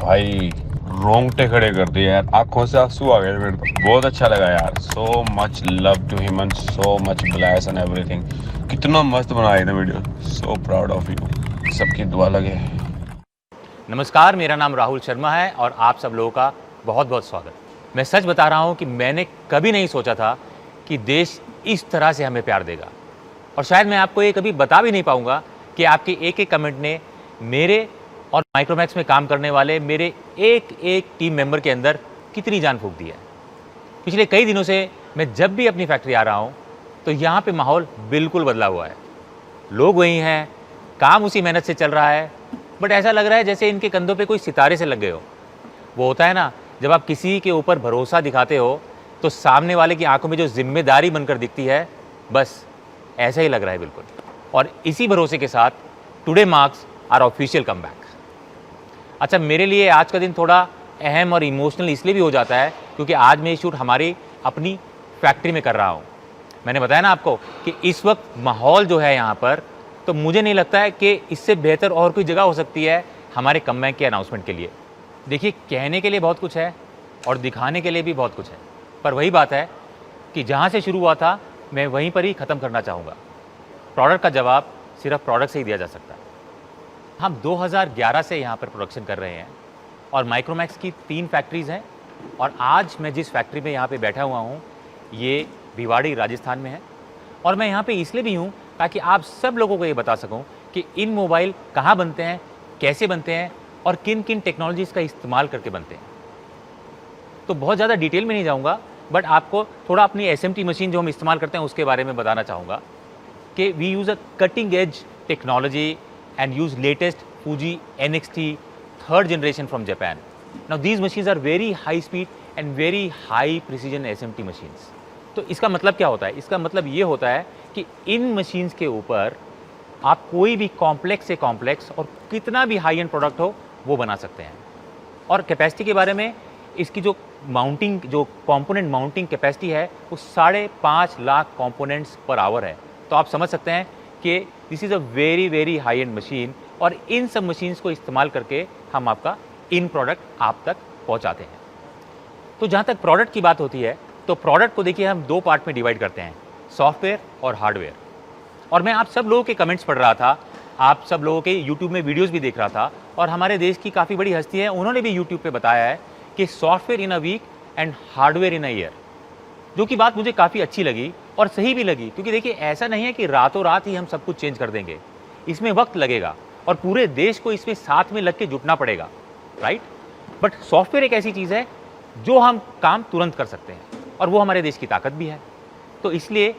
भाई रोंगटे खड़े कर दिए यार, आंखों से आंसू आ गए मेरे तो। बहुत अच्छा लगा यार। So much love to him and so much bless and everything. कितना मस्त बनाया था video. So proud of you. सबकी दुआ लगे। नमस्कार, मेरा नाम राहुल शर्मा है और आप सब लोगों का बहुत बहुत स्वागत। मैं सच बता रहा हूँ कि मैंने कभी नहीं सोचा था कि देश इस तरह से हमें प्यार देगा, और शायद मैं आपको ये कभी बता भी नहीं पाऊँगा कि आपके एक एक कमेंट ने मेरे और माइक्रोमैक्स में काम करने वाले मेरे एक एक टीम मेंबर के अंदर कितनी जान फूंक दी है। पिछले कई दिनों से मैं जब भी अपनी फैक्ट्री आ रहा हूँ तो यहाँ पे माहौल बिल्कुल बदला हुआ है। लोग वही हैं, काम उसी मेहनत से चल रहा है, बट ऐसा लग रहा है जैसे इनके कंधों पे कोई सितारे से लग गए हो। वो होता है ना, जब आप किसी के ऊपर भरोसा दिखाते हो तो सामने वाले की आंखों में जो जिम्मेदारी बनकर दिखती है, बस ऐसा ही लग रहा है बिल्कुल। और इसी भरोसे के साथ today marks our official comeback. अच्छा, मेरे लिए आज का दिन थोड़ा अहम और इमोशनल इसलिए भी हो जाता है क्योंकि आज मैं ये शूट हमारी अपनी फैक्ट्री में कर रहा हूँ। मैंने बताया ना आपको कि इस वक्त माहौल जो है यहाँ पर, तो मुझे नहीं लगता है कि इससे बेहतर और कोई जगह हो सकती है हमारे कमबैक के अनाउंसमेंट के लिए। देखिए, कहने के लिए बहुत कुछ है और दिखाने के लिए भी बहुत कुछ है, पर वही बात है कि जहाँ से शुरू हुआ था मैं वहीं पर ही ख़त्म करना चाहूँगा। प्रोडक्ट का जवाब सिर्फ प्रोडक्ट से ही दिया जा सकता है। हम 2011 से यहाँ पर प्रोडक्शन कर रहे हैं और माइक्रोमैक्स की 3 फैक्ट्रीज़ हैं, और आज मैं जिस फैक्ट्री में यहाँ पे बैठा हुआ हूँ ये भिवाड़ी राजस्थान में है। और मैं यहाँ पे इसलिए भी हूँ ताकि आप सब लोगों को ये बता सकूँ कि इन मोबाइल कहाँ बनते हैं, कैसे बनते हैं और किन किन टेक्नोलॉजीज़ का इस्तेमाल करके बनते हैं। तो बहुत ज़्यादा डिटेल में नहीं जाऊँगा, बट आपको थोड़ा अपनी SMT मशीन जो हम इस्तेमाल करते हैं उसके बारे में बताना चाहूँगा कि we use a cutting edge technology and use latest Fuji NXT 3rd generation from Japan. Now these machines are very high speed and very high precision SMT machines. तो इसका मतलब क्या होता है? इसका मतलब ये होता है कि इन मशीन्स के ऊपर आप कोई भी कॉम्प्लेक्स से कॉम्प्लेक्स और कितना भी हाई एंड प्रोडक्ट हो वो बना सकते हैं। और कैपेसिटी के बारे में, इसकी जो माउंटिंग, जो कंपोनेंट माउंटिंग कैपेसिटी है वो 5.5 लाख कंपोनेंट्स पर आवर है। तो आप समझ सकते हैं कि this is a very very high and machine, और इन सब मशीन्स को इस्तेमाल करके हम आपका इन प्रोडक्ट आप तक पहुंचाते हैं। तो जहाँ तक प्रोडक्ट की बात होती है तो प्रोडक्ट को देखिए हम 2 पार्ट में डिवाइड करते हैं, सॉफ्टवेयर और हार्डवेयर। और मैं आप सब लोगों के कमेंट्स पढ़ रहा था, आप सब लोगों के यूट्यूब में वीडियोज़ भी देख रहा था, और हमारे देश की काफ़ी बड़ी हस्ती है उन्होंने भी यूट्यूब पर बताया है कि software in a week and hardware in a year, जो कि बात मुझे काफ़ी अच्छी लगी और सही भी लगी। क्योंकि देखिए, ऐसा नहीं है कि रातों रात ही हम सब कुछ चेंज कर देंगे, इसमें वक्त लगेगा और पूरे देश को इसमें साथ में लग के जुटना पड़ेगा, राइट। बट सॉफ्टवेयर एक ऐसी चीज़ है जो हम काम तुरंत कर सकते हैं, और वो हमारे देश की ताकत भी है। तो इसलिए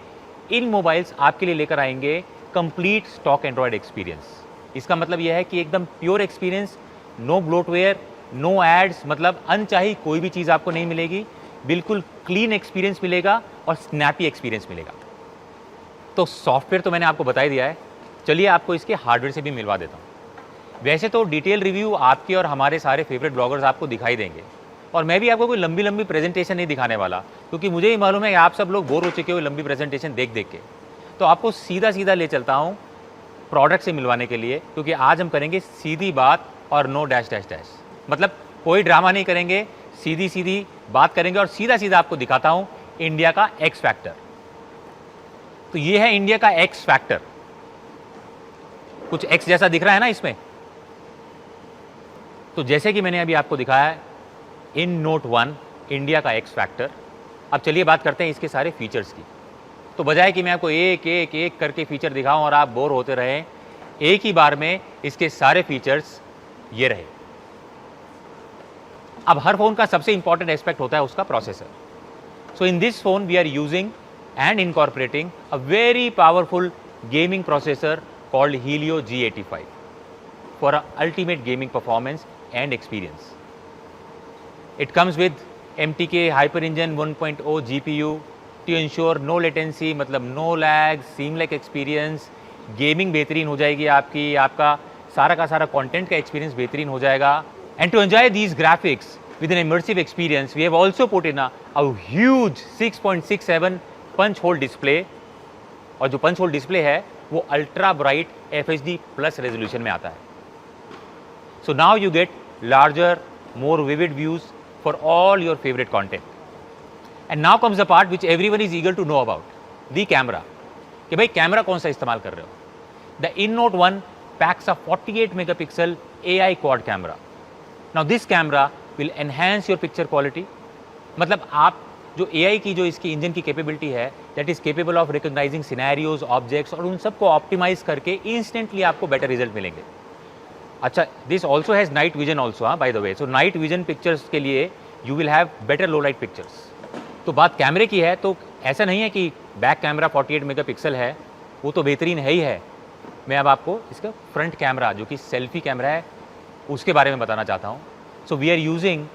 इन मोबाइल्स आपके लिए लेकर आएंगे कंप्लीट स्टॉक एंड्रॉयड एक्सपीरियंस। इसका मतलब यह है कि एकदम pure experience, no bloatware, no ads, मतलब अनचाही कोई भी चीज़ आपको नहीं मिलेगी। बिल्कुल क्लीन एक्सपीरियंस मिलेगा और स्नैपी एक्सपीरियंस मिलेगा। तो सॉफ्टवेयर तो मैंने आपको बता ही दिया है, चलिए आपको इसके हार्डवेयर से भी मिलवा देता हूँ। वैसे तो डिटेल रिव्यू आपके और हमारे सारे फेवरेट ब्लॉगर्स आपको दिखाई देंगे, और मैं भी आपको कोई लंबी लंबी प्रेजेंटेशन नहीं दिखाने वाला, क्योंकि मुझे ही मालूम है कि आप सब लोग बोर हो चुके हो लंबी प्रेजेंटेशन देख देख के। तो आपको सीधा सीधा ले चलता हूँ प्रोडक्ट से मिलवाने के लिए, क्योंकि आज हम करेंगे सीधी बात और नो डैश डैश डैश। मतलब कोई ड्रामा नहीं करेंगे, सीधी सीधी बात करेंगे और सीधा सीधा आपको दिखाता हूं इंडिया का एक्स फैक्टर। तो ये है इंडिया का एक्स फैक्टर। कुछ एक्स जैसा दिख रहा है ना इसमें। तो जैसे कि मैंने अभी आपको दिखाया है, इन नोट 1 इंडिया का एक्स फैक्टर। अब चलिए बात करते हैं इसके सारे फीचर्स की। तो बजाय कि मैं आपको एक एक एक करके फीचर दिखाऊं और आप बोर होते रहें, एक ही बार में इसके सारे फीचर्स ये रहे। अब हर फोन का सबसे इंपॉर्टेंट एस्पेक्ट होता है उसका processor. So in this phone we are using and incorporating a very powerful gaming processor called Helio G85 for a ultimate gaming performance and experience. It comes with MTK HyperEngine 1.0 GPU to ensure no latency, मतलब no lag, seamless experience, gaming बेहतरीन हो जाएगी आपकी, आपका सारा का सारा content का experience बेहतरीन हो जाएगा। And to enjoy these graphics with an immersive experience, we have also put in a huge 6.67 punch hole display, और जो पंच होल डिस्प्ले है वो ultra bright FHD plus resolution में आता है। So now you get larger, more vivid views for all your favourite content. And now comes the part which everyone is eager to know about, the camera, कि भाई camera कौन सा इस्तेमाल कर रहे हो। The InNote 1 packs a 48 megapixel AI quad camera. Now this camera will enhance your picture quality, मतलब आप जो AI की जो इसकी इंजन की कैपेबिलिटी है, that is capable of recognising scenarios, objects, और उन सबको ऑप्टिमाइज करके इंस्टेंटली आपको बेटर रिजल्ट मिलेंगे। अच्छा, this also has night vision also, by the way. So night vision pictures के लिए you will have better low light pictures. तो बात कैमरे की है, तो ऐसा नहीं है कि बैक कैमरा 48 मेगापिक्सल है, वो तो बेहतरीन है ही है। मैं अब आपको इसका फ्रंट कैमरा जो कि सेल्फी कैमरा है उसके बारे में बताना चाहता हूँ। So we are using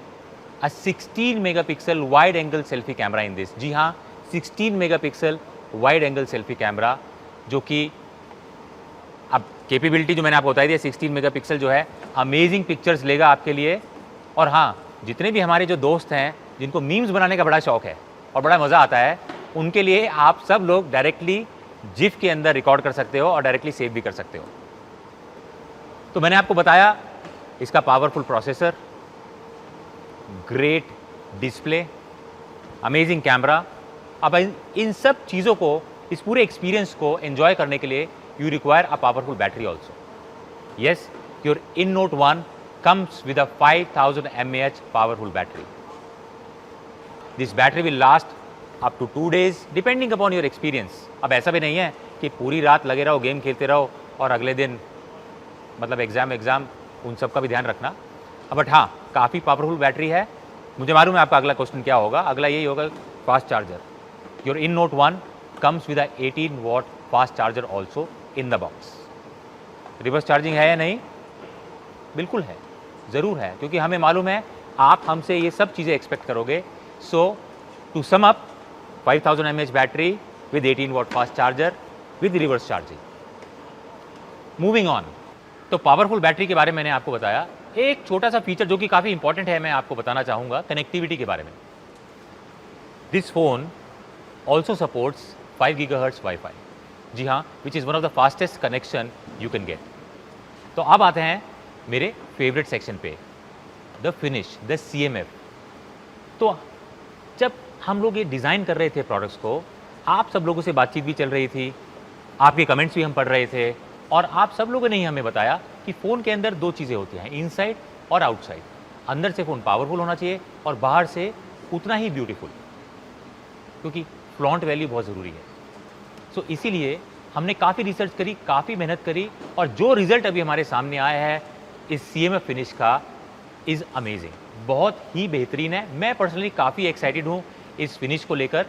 a 16 megapixel wide angle selfie camera in this. जी हाँ, 16 megapixel wide angle selfie camera, जो कि अब कैपेबिलिटी जो मैंने आपको बताई दी, 16 मेगापिक्सल जो है अमेजिंग पिक्चर्स लेगा आपके लिए। और हाँ, जितने भी हमारे जो दोस्त हैं जिनको मीम्स बनाने का बड़ा शौक है और बड़ा मज़ा आता है, उनके लिए आप सब लोग डायरेक्टली जिफ के अंदर रिकॉर्ड कर सकते हो और डायरेक्टली सेव भी कर सकते हो। तो मैंने आपको बताया इसका powerful processor, great display, amazing camera. अब इन सब चीज़ों को, इस पूरे एक्सपीरियंस को एंजॉय करने के लिए you require a powerful battery also. Yes, your InNote 1 comes with a 5000 mAh powerful battery. This battery will last up to 2 days depending upon your experience. अब ऐसा भी नहीं है कि पूरी रात लगे रहो, गेम खेलते रहो और अगले दिन मतलब एग्ज़ाम उन सब का भी ध्यान रखना। बट हाँ, काफ़ी पावरफुल बैटरी है। मुझे मालूम है आपका अगला क्वेश्चन क्या होगा। अगला यही होगा, fast charger. Your InNote 1 comes with 18 watt fast charger also in the box. Reverse charging है या नहीं? बिल्कुल है, ज़रूर है, क्योंकि हमें मालूम है आप हमसे ये सब चीज़ें एक्सपेक्ट करोगे। So to sum up, 5000 mAh battery with 18 watt fast charger with reverse charging. Moving on, तो पावरफुल बैटरी के बारे में मैंने आपको बताया। एक छोटा सा फीचर जो कि काफ़ी इंपॉर्टेंट है, मैं आपको बताना चाहूँगा कनेक्टिविटी के बारे में। This phone also supports 5 GHz wifi. जी हाँ, which is one of the fastest connection you can get. तो अब आते हैं मेरे फेवरेट सेक्शन पे, द फिनिश, द CMF। तो जब हम लोग ये डिज़ाइन कर रहे थे प्रोडक्ट्स को, आप सब लोगों से बातचीत भी चल रही थी, आपके कमेंट्स भी हम पढ़ रहे थे, और आप सब लोगों ने ही हमें बताया कि फ़ोन के अंदर 2 चीज़ें होती हैं, इनसाइड और आउटसाइड। अंदर से फ़ोन पावरफुल होना चाहिए और बाहर से उतना ही ब्यूटीफुल, क्योंकि फ्लॉन्ट वैल्यू बहुत ज़रूरी है। सो इसीलिए हमने काफ़ी रिसर्च करी, काफ़ी मेहनत करी, और जो रिज़ल्ट अभी हमारे सामने आया है इस CMF फिनिश का, इज़ अमेजिंग, बहुत ही बेहतरीन है। मैं पर्सनली काफ़ी एक्साइटेड हूँ इस फिनिश को लेकर।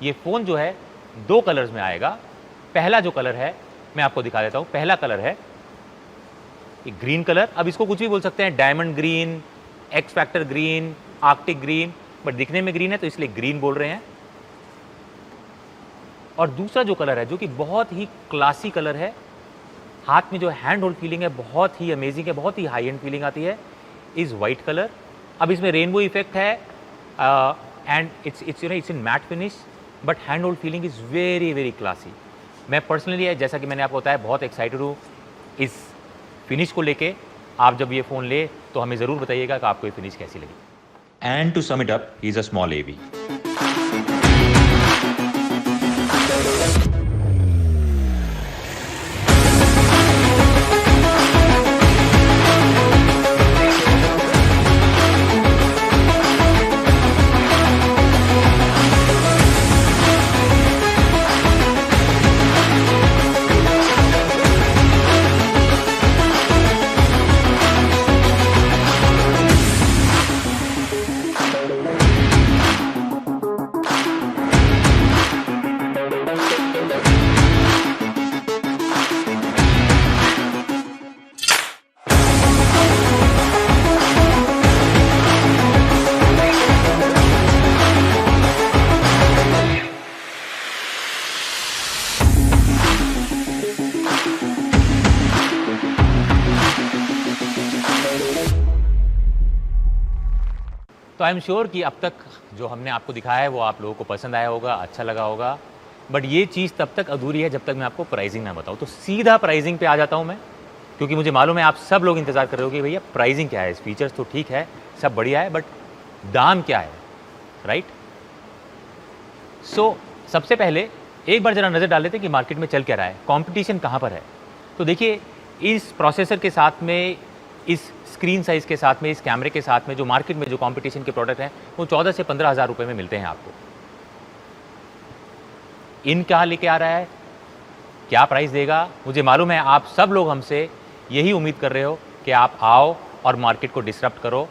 ये फ़ोन जो है 2 कलर्स में आएगा। पहला जो कलर है मैं आपको दिखा देता हूँ। पहला कलर है एक ग्रीन कलर। अब इसको कुछ भी बोल सकते हैं, diamond green, x factor green, Arctic green, but दिखने में ग्रीन है तो इसलिए ग्रीन बोल रहे हैं। और दूसरा जो कलर है, जो कि बहुत ही क्लासी कलर है, हाथ में जो हैंड होल्ड फीलिंग है बहुत ही अमेजिंग है, बहुत ही हाई एंड फीलिंग आती है, इज़ वाइट कलर। अब इसमें रेनबो इफेक्ट है and it's in matte finish, but hand hold feeling is very very classy. मैं पर्सनली, जैसा कि मैंने आपको बताया, बहुत एक्साइटेड हूँ इस फिनिश को लेके। आप जब ये फ़ोन ले तो हमें ज़रूर बताइएगा कि आपको ये फिनिश कैसी लगी। And to sum it up, he is a small AV। तो आई एम श्योर कि अब तक जो हमने आपको दिखाया है वो आप लोगों को पसंद आया होगा, अच्छा लगा होगा। बट ये चीज़ तब तक अधूरी है जब तक मैं आपको प्राइसिंग ना बताऊँ। तो सीधा प्राइसिंग पे आ जाता हूँ मैं, क्योंकि मुझे मालूम है आप सब लोग इंतज़ार कर रहे हो कि भैया प्राइसिंग क्या है। फीचर्स तो ठीक है, सब बढ़िया है, बट दाम क्या है, राइट? सो सबसे पहले एक बार ज़रा नज़र डाल लेते हैं कि मार्केट में चल क्या रहा है, कंपटीशन कहाँ पर है। तो देखिए, इस प्रोसेसर के साथ में, इस स्क्रीन साइज़ के साथ में, इस कैमरे के साथ में जो मार्केट में जो कंपटीशन के प्रोडक्ट हैं वो 14 से 15 हज़ार रुपये में मिलते हैं आपको। इन कहाँ लेके आ रहा है, क्या प्राइस देगा, मुझे मालूम है आप सब लोग हमसे यही उम्मीद कर रहे हो कि आप आओ और मार्केट को डिसरप्ट करो।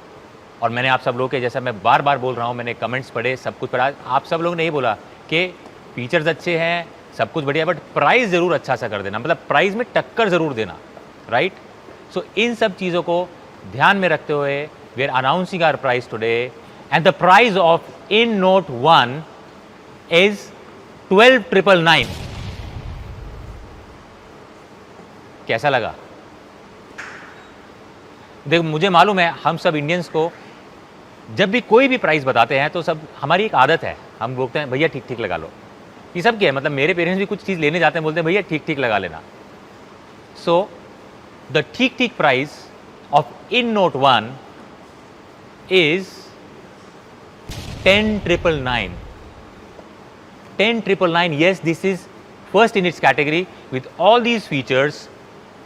और मैंने आप सब लोगों के, जैसा मैं बार बार बोल रहा हूँ, मैंने कमेंट्स पढ़े, सब कुछ पढ़ा, आप सब लोग ने ये बोला कि फीचर्स अच्छे हैं, सब कुछ बढ़िया, बट प्राइस ज़रूर अच्छा सा कर देना, मतलब प्राइस में टक्कर ज़रूर देना, राइट? सो इन सब चीज़ों को ध्यान में रखते हुए we are announcing our price today, and the price of In Note 1 is 12,999। कैसा लगा? देखो, मुझे मालूम है हम सब इंडियंस को जब भी कोई भी प्राइस बताते हैं तो सब, हमारी एक आदत है, हम बोलते हैं भैया ठीक ठीक लगा लो। ये सब क्या है, मतलब मेरे पेरेंट्स भी कुछ चीज़ लेने जाते हैं, बोलते हैं भैया ठीक ठीक लगा लेना। सो द ठीक ठीक price of In Note 1 is 10,999। 10,999, yes, this is first in its category with all these features।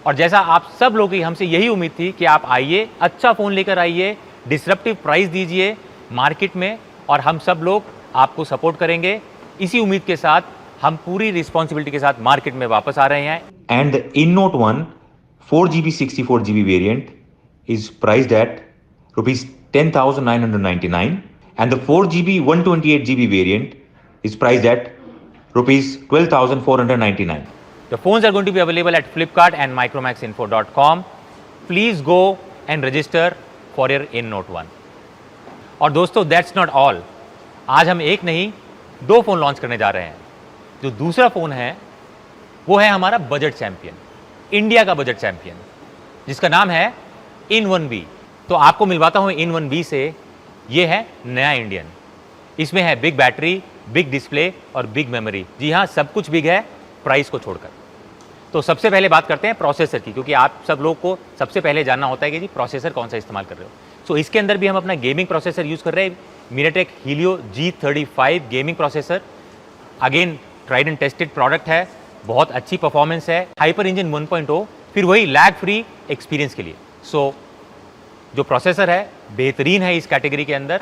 और जैसा आप सब लोगों की हमसे यही उम्मीद थी कि आप आइए, अच्छा फ़ोन लेकर आइए, डिसरप्टिव प्राइस दीजिए मार्केट में, और हम सब लोग आपको सपोर्ट करेंगे। इसी उम्मीद के साथ हम पूरी रिस्पॉन्सिबिलिटी के साथ मार्केट में वापस आ रहे हैं। And the InNote 1 4GB 64GB variant is priced at rupees 10,999, and the 4GB 128GB variant is priced at rupees 12,499. The phones are going to be available at Flipkart and micromaxinfo.com. Please go and register for your InNote 1. और दोस्तों, that's not all. आज हम एक नहीं 2 phone launch करने जा रहे हैं। जो दूसरा फ़ोन है वो है हमारा बजट चैंपियन, इंडिया का बजट चैंपियन, जिसका नाम है In1B। तो आपको मिलवाता हूँ In1B से। ये है नया इंडियन। इसमें है बिग बैटरी, बिग डिस्प्ले और बिग मेमोरी। जी हाँ, सब कुछ बिग है प्राइस को छोड़कर। तो सबसे पहले बात करते हैं प्रोसेसर की, क्योंकि आप सब लोग को सबसे पहले जानना होता है कि जी प्रोसेसर कौन सा इस्तेमाल कर रहे हो। सो इसके अंदर भी हम अपना गेमिंग प्रोसेसर यूज़ कर रहे हैं, MediaTek Helio G35 gaming processor. Again tried and tested product है, बहुत अच्छी परफॉर्मेंस है, हाइपर इंजन 1.0, फिर वही लैग फ्री एक्सपीरियंस के लिए। सो जो प्रोसेसर है बेहतरीन है इस कैटेगरी के अंदर।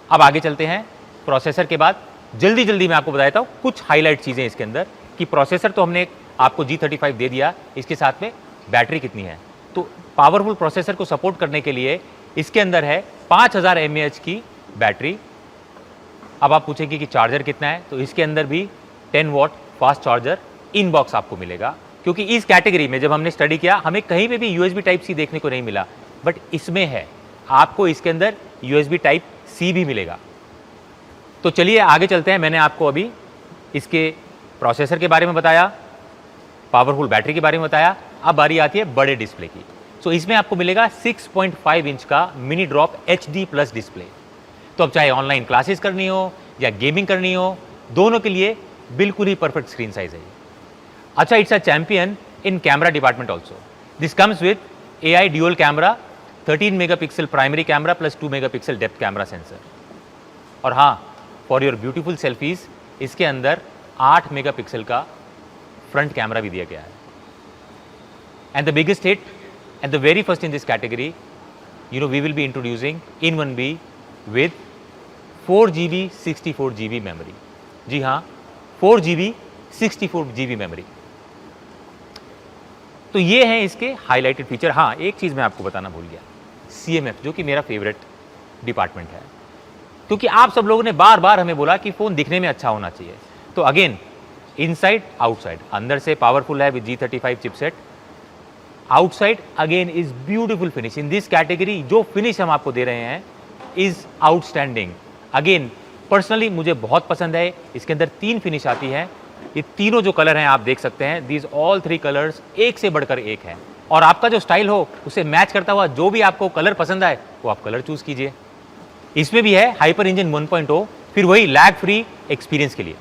अब आगे चलते हैं। प्रोसेसर के बाद जल्दी जल्दी मैं आपको बता देता हूँ कुछ हाईलाइट चीज़ें इसके अंदर, कि प्रोसेसर तो हमने आपको G35 दे दिया, इसके साथ में बैटरी कितनी है। तो पावरफुल प्रोसेसर को सपोर्ट करने के लिए इसके अंदर है 5000 mAh की बैटरी। अब आप पूछेंगे कि चार्जर कितना है, तो इसके अंदर भी 10 what fast charger in box आपको मिलेगा, क्योंकि इस कैटेगरी में जब हमने स्टडी किया हमें कहीं पे भी USB टाइप सी देखने को नहीं मिला, बट इसमें है, आपको इसके अंदर USB टाइप सी भी मिलेगा। तो चलिए आगे चलते हैं। मैंने आपको अभी इसके प्रोसेसर के बारे में बताया, पावरफुल बैटरी के बारे में बताया, अब बारी आती है बड़े डिस्प्ले की। सो इसमें आपको मिलेगा 6.5 इंच का मिनी ड्रॉप HD+ डिस्प्ले। तो अब चाहे ऑनलाइन क्लासेस करनी हो या गेमिंग करनी हो, दोनों के लिए बिल्कुल ही परफेक्ट स्क्रीन साइज है। अच्छा, it's a champion in camera department also. This comes with AI dual camera, 13 megapixel primary camera plus 2 megapixel depth camera sensor. और हाँ, फॉर योर ब्यूटीफुल सेल्फीज इसके अंदर 8 मेगापिक्सल का फ्रंट कैमरा भी दिया गया है। And the biggest hit and the very first in this category, we will be introducing In1B with 4GB 64GB memory. जी हाँ, 4GB 64GB मेमोरी। तो ये हैं इसके हाईलाइटेड फीचर। हाँ, एक चीज़ मैं आपको बताना भूल गया, CMF, जो कि मेरा फेवरेट डिपार्टमेंट है, क्योंकि आप सब लोगों ने बार बार हमें बोला कि फ़ोन दिखने में अच्छा होना चाहिए। तो अगेन, इनसाइड आउटसाइड, अंदर से पावरफुल है with G35 chipset, outside again is beautiful finish. In this category जो फिनिश हम आपको दे रहे हैं इज आउटस्टैंडिंग। अगेन पर्सनली मुझे बहुत पसंद है। इसके अंदर 3 फिनिश आती है, ये तीनों जो कलर हैं आप देख सकते हैं, दीज ऑल 3 कलर्स एक से बढ़कर एक हैं। और आपका जो स्टाइल हो उसे मैच करता हुआ जो भी आपको कलर पसंद आए वो आप कलर चूज कीजिए। इसमें भी है हाइपर इंजन 1.0, फिर वही लैग फ्री एक्सपीरियंस के लिए।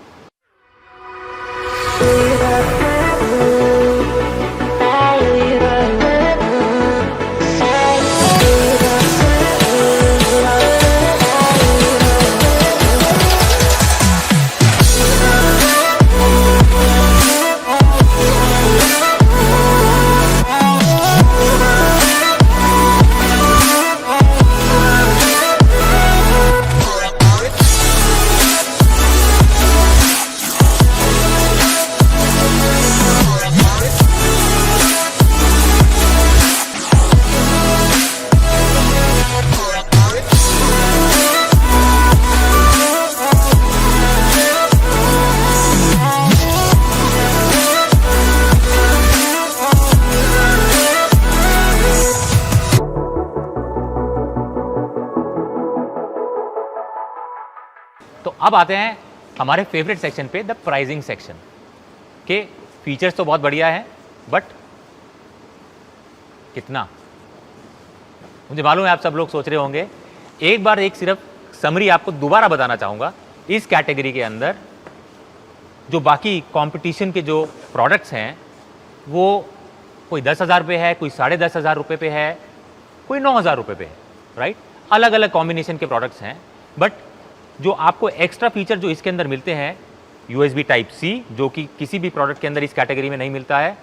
तो अब आते हैं हमारे फेवरेट सेक्शन पे, द प्राइसिंग सेक्शन के। फीचर्स तो बहुत बढ़िया है, बट कितना, मुझे मालूम है आप सब लोग सोच रहे होंगे। एक बार एक सिर्फ समरी आपको दोबारा बताना चाहूँगा। इस कैटेगरी के अंदर जो बाकी कंपटीशन के जो प्रोडक्ट्स हैं वो कोई 10,000 पे है, कोई 10,500 रुपये पे है, कोई 9,000 रुपये पे है, राइट। अलग अलग कॉम्बिनेशन के प्रोडक्ट्स हैं, बट जो आपको एक्स्ट्रा फीचर जो इसके अंदर मिलते हैं, USB Type-C जो कि किसी भी प्रोडक्ट के अंदर इस कैटेगरी में नहीं मिलता है,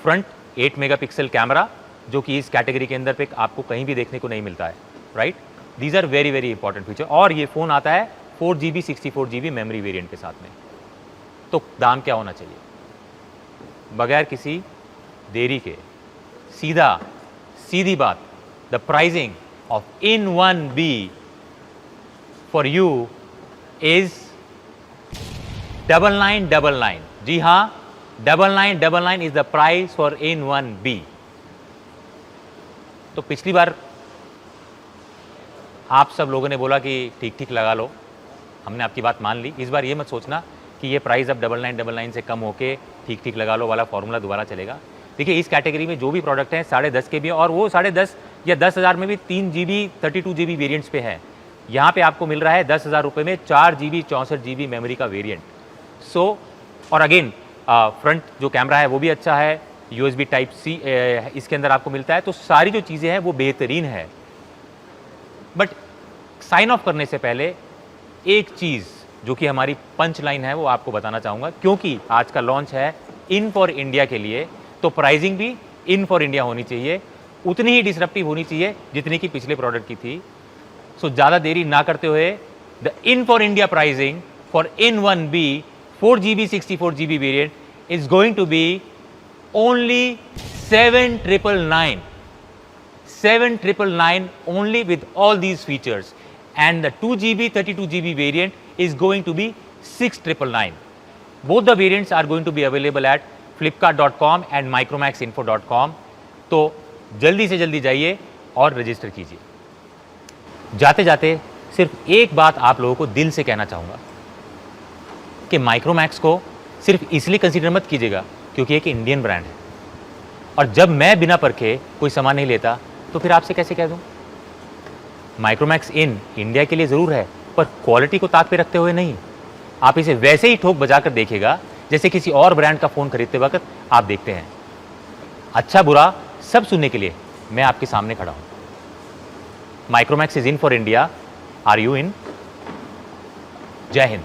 फ्रंट 8 मेगापिक्सल कैमरा जो कि इस कैटेगरी के अंदर पे आपको कहीं भी देखने को नहीं मिलता है, right. These are very very important feature. और ये फ़ोन आता है 4GB 64GB मेमोरी वेरिएंट के साथ में। तो दाम क्या होना चाहिए? बगैर किसी देरी के सीधी बात, the pricing of In1B for you is 9999। जी हाँ, 9999 is the price for In1B। तो पिछली बार आप सब लोगों ने बोला कि ठीक ठीक लगा लो, हमने आपकी बात मान ली। इस बार ये मत सोचना कि ये प्राइस अब 9999 से कम होके ठीक ठीक लगा लो वाला फॉर्मूला दोबारा चलेगा। देखिए, इस कैटेगरी में जो भी प्रोडक्ट हैं 10.5 के भी, और वो 10.5 या 10,000 में भी 3GB 32GB वेरिएंट्स पे है। यहाँ पे आपको मिल रहा है 10,000 रुपये में 4GB 64GB मेमोरी का वेरिएंट। सो और अगेन फ्रंट जो कैमरा है वो भी अच्छा है, USB Type-C इसके अंदर आपको मिलता है। तो सारी जो चीज़ें हैं वो बेहतरीन है। बट साइन ऑफ करने से पहले एक चीज़ जो कि हमारी पंच लाइन है वो आपको बताना चाहूँगा, क्योंकि आज का लॉन्च है इन फॉर इंडिया के लिए, तो प्राइसिंग भी इन फॉर इंडिया होनी चाहिए, उतनी ही डिसरप्टिव होनी चाहिए जितनी कि पिछले प्रोडक्ट की थी। सो ज़्यादा देरी ना करते हुए, the in for India pricing for In1B 4GB 64GB variant is going to be only 7,999 only with all these features, and the 2GB 32GB variant is going to be 6,999. Both the variants are going to be available at flipkart.com and micromaxinfo.com. तो जल्दी से जल्दी जाइए और register कीजिए। जाते जाते सिर्फ एक बात आप लोगों को दिल से कहना चाहूँगा कि माइक्रोमैक्स को सिर्फ इसलिए कंसीडर मत कीजिएगा क्योंकि एक इंडियन ब्रांड है, और जब मैं बिना परखे कोई सामान नहीं लेता तो फिर आपसे कैसे कह दूं? माइक्रोमैक्स इन इंडिया के लिए ज़रूर है, पर क्वालिटी को ताक पे रखते हुए नहीं। आप इसे वैसे ही ठोक बजाकर देखिएगा जैसे किसी और ब्रांड का फ़ोन खरीदते वक्त आप देखते हैं। अच्छा बुरा सब सुनने के लिए मैं आपके सामने खड़ा हूँ। Micromax is in for India. Are you in? जय हिंद।